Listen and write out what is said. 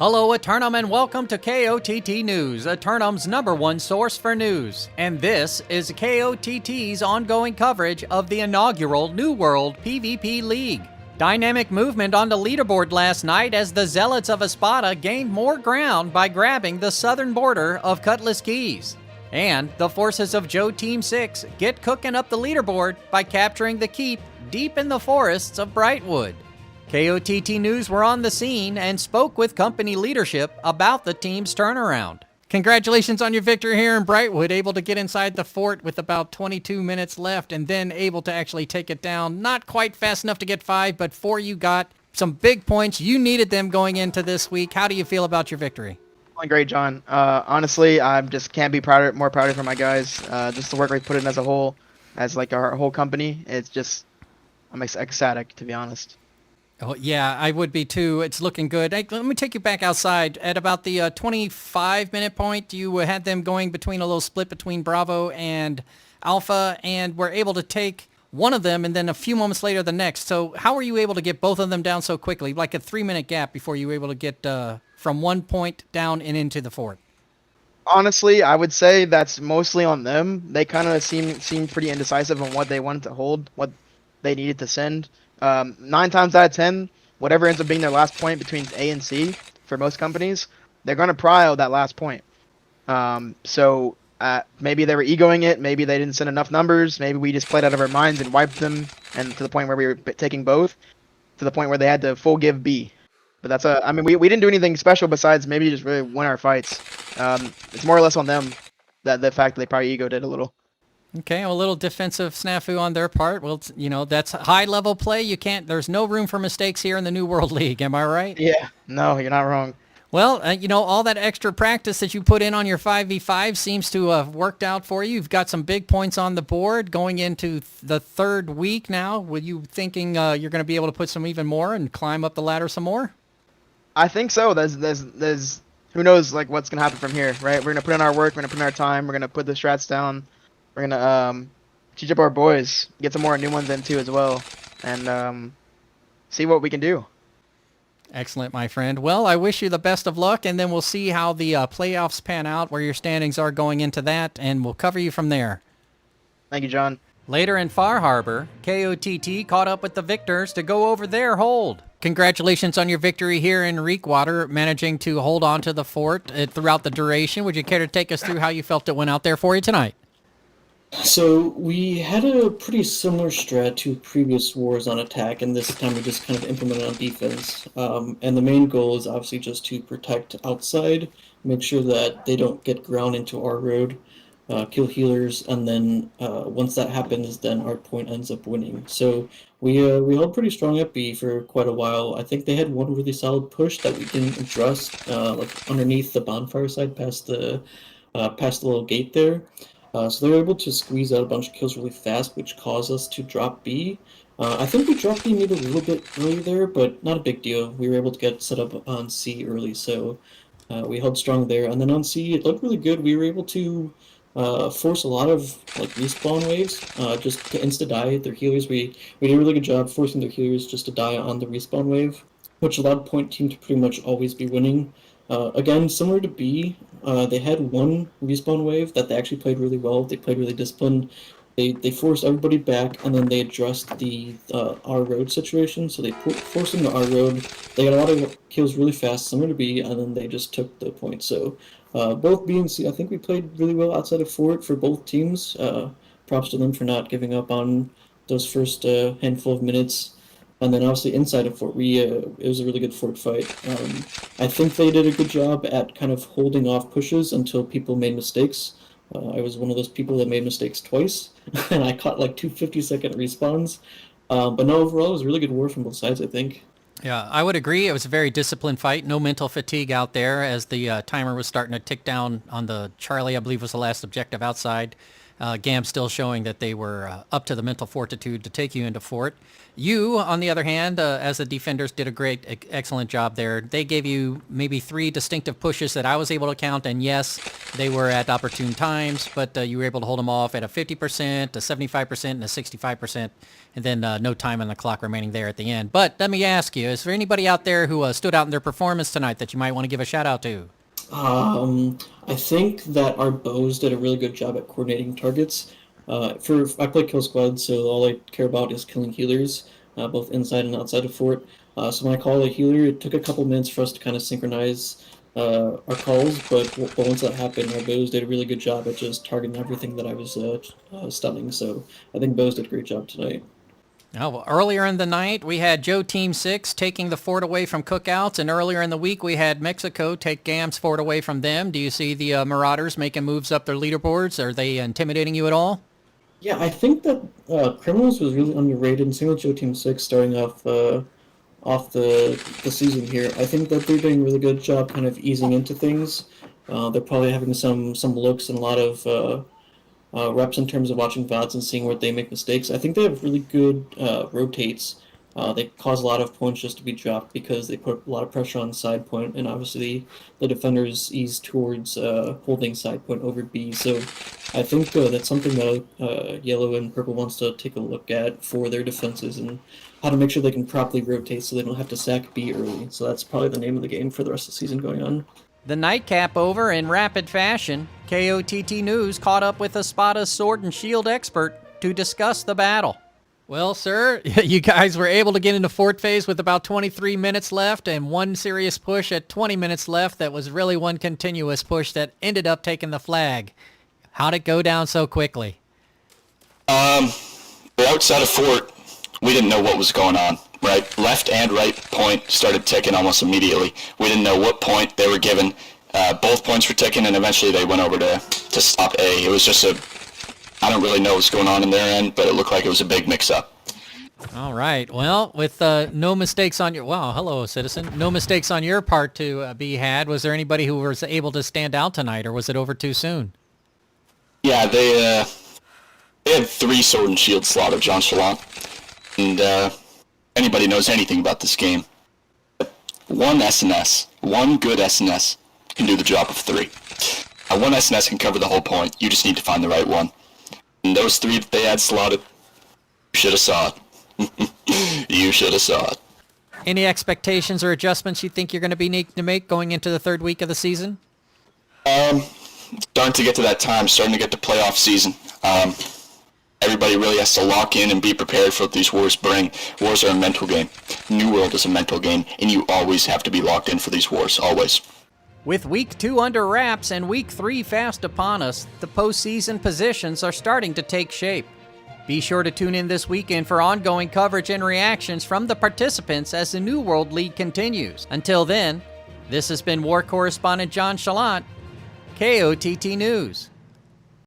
Hello, Eternum, and welcome to KOTT News, Eternum's #1 source for news. And this is KOTT's ongoing coverage of the inaugural New World PvP League. Dynamic movement on the leaderboard last night as the Zealots of Espada gained more ground by grabbing the southern border of Cutlass Keys. And the forces of Joe Team 6 get cooking up the leaderboard by capturing the keep deep in the forests of Brightwood. KOTT News were on the scene and spoke with company leadership about the team's turnaround. Congratulations on your victory here in Brightwood, able to get inside the fort with about 22 minutes left and then able to actually take it down. Not quite fast enough to get 5, but 4 you got. Some big points. You needed them going into this week. How do you feel about your victory? Feeling great, John. Honestly, I just can't be more prouder for my guys. Just the work we put in as a whole, as like our whole company. It's just, I'm ecstatic, to be honest. Oh, yeah, I would be too. It's looking good. Hey, let me take you back outside. At about the 25-minute point, you had them going between a little split between Bravo and Alpha, and were able to take one of them, and then a few moments later, the next. So how were you able to get both of them down so quickly? Like a 3-minute gap before you were able to get from one point down and into the fort. Honestly, I would say that's mostly on them. They kind of seemed pretty indecisive on what they wanted to hold, what they needed to send. 9 times out of 10, whatever ends up being their last point between A and C for most companies, they're going to prio that last point. So maybe they were egoing it. Maybe they didn't send enough numbers. Maybe we just played out of our minds and wiped them, and to the point where we were taking both, to the point where they had to full give B. But that's I mean, we didn't do anything special besides maybe just really win our fights. It's more or less on them, that the fact that they probably egoed it a little. Okay, a little defensive snafu on their part. Well, that's high-level play. There's no room for mistakes here in the New World League. Am I right? Yeah, no, you're not wrong. Well, all that extra practice that you put in on your 5v5 seems to have worked out for you. You've got some big points on the board going into the 3rd week now. Were you thinking you're going to be able to put some even more and climb up the ladder some more? I think so. There's who knows like what's going to happen from here, right? We're going to put in our work. We're going to put in our time. We're going to put the strats down. We're gonna teach up our boys, get some more new ones in too as well, and see what we can do. Excellent, my friend. Well, I wish you the best of luck, and then we'll see how the playoffs pan out, where your standings are going into that, and we'll cover you from there. Thank you, John. Later in Far Harbor, KOTT caught up with the victors to go over their hold. Congratulations on your victory here in Reekwater, managing to hold on to the fort throughout the duration. Would you care to take us through how you felt it went out there for you tonight? So we had a pretty similar strat to previous wars on attack, and this time we just kind of implemented on defense. And the main goal is obviously just to protect outside, make sure that they don't get ground into our road, kill healers, and then once that happens, then our point ends up winning. So we held pretty strong at B for quite a while. I think they had one really solid push that we didn't address, like underneath the bonfire side, past the little gate there. So they were able to squeeze out a bunch of kills really fast, which caused us to drop B. I think we dropped B maybe a little bit early there, but not a big deal. We were able to get set up on C early, so we held strong there. And then on C, it looked really good. We were able to force a lot of like respawn waves, just to insta-die their healers. We did a really good job forcing their healers just to die on the respawn wave, which allowed point team to pretty much always be winning. Again, similar to B, they had one respawn wave that they actually played really well. They played really disciplined. They forced everybody back, and then they addressed the our road situation. So they forced them to our road. They got a lot of kills really fast, similar to B, and then they just took the point. So both B and C, I think we played really well outside of fort for both teams. Props to them for not giving up on those first handful of minutes. And then obviously inside of fort, it was a really good fort fight. I think they did a good job at kind of holding off pushes until people made mistakes. I was one of those people that made mistakes twice, and I caught like 2 50-second respawns. But no, overall, it was a really good war from both sides, I think. Yeah, I would agree. It was a very disciplined fight. No mental fatigue out there as the timer was starting to tick down on the Charlie, I believe was the last objective outside. GAM still showing that they were up to the mental fortitude to take you into fort. You, on the other hand, as the defenders, did a great, excellent job there. They gave you maybe 3 distinctive pushes that I was able to count, and yes, they were at opportune times, but you were able to hold them off at a 50%, a 75%, and a 65%, and then no time on the clock remaining there at the end. But let me ask you, is there anybody out there who stood out in their performance tonight that you might want to give a shout-out to? I think that our bows did a really good job at coordinating targets. I play kill squad, so all I care about is killing healers, both inside and outside of fort. So when I call a healer, it took a couple minutes for us to kind of synchronize our calls, but once that happened, our bows did a really good job at just targeting everything that I was stunning. So I think bows did a great job tonight. Oh, well, earlier in the night, we had Joe Team 6 taking the fort away from Cookouts, and earlier in the week, we had Mexico take GAM's fort away from them. Do you see the Marauders making moves up their leaderboards? Are they intimidating you at all? Yeah, I think that Criminals was really underrated, and same with Joe Team 6 starting off the season here. I think that they're doing a really good job kind of easing into things. They're probably having some looks and a lot of reps in terms of watching VODs and seeing where they make mistakes. I think they have really good rotates. They cause a lot of points just to be dropped because they put a lot of pressure on side point, and obviously the defenders ease towards holding side point over B. So I think that's something that Yellow and Purple wants to take a look at for their defenses and how to make sure they can properly rotate so they don't have to sack B early. So that's probably the name of the game for the rest of the season going on. The nightcap over in rapid fashion. KOTT News caught up with Espada's sword and shield expert to discuss the battle. Well, sir, you guys were able to get into fort phase with about 23 minutes left and one serious push at 20 minutes left that was really one continuous push that ended up taking the flag. How'd it go down so quickly? Outside of fort, we didn't know what was going on, right? Left and right point started ticking almost immediately. We didn't know what point they were given. Both points were ticking, and eventually they went over to stop A. It was just I don't really know what's going on in their end, but it looked like it was a big mix-up. All right. Well, with no mistakes on your... Wow, hello, citizen. No mistakes on your part to be had. Was there anybody who was able to stand out tonight, or was it over too soon? Yeah, they had 3 sword and shield slot of JChalant, and anybody knows anything about this game, one SNS, one good SNS can do the job of 3. One SNS can cover the whole point. You just need to find the right one. And those 3 that they had slotted, you should have saw it. You should have saw it. Any expectations or adjustments you think you're going to be need to make going into the 3rd week of the season? Starting to get to that time, starting to get to playoff season. Everybody really has to lock in and be prepared for what these wars bring. Wars are a mental game. New World is a mental game, and you always have to be locked in for these wars, always. With Week 2 under wraps and Week 3 fast upon us, the postseason positions are starting to take shape. Be sure to tune in this weekend for ongoing coverage and reactions from the participants as the New World League continues. Until then, this has been War Correspondent JChalant, KOTT News.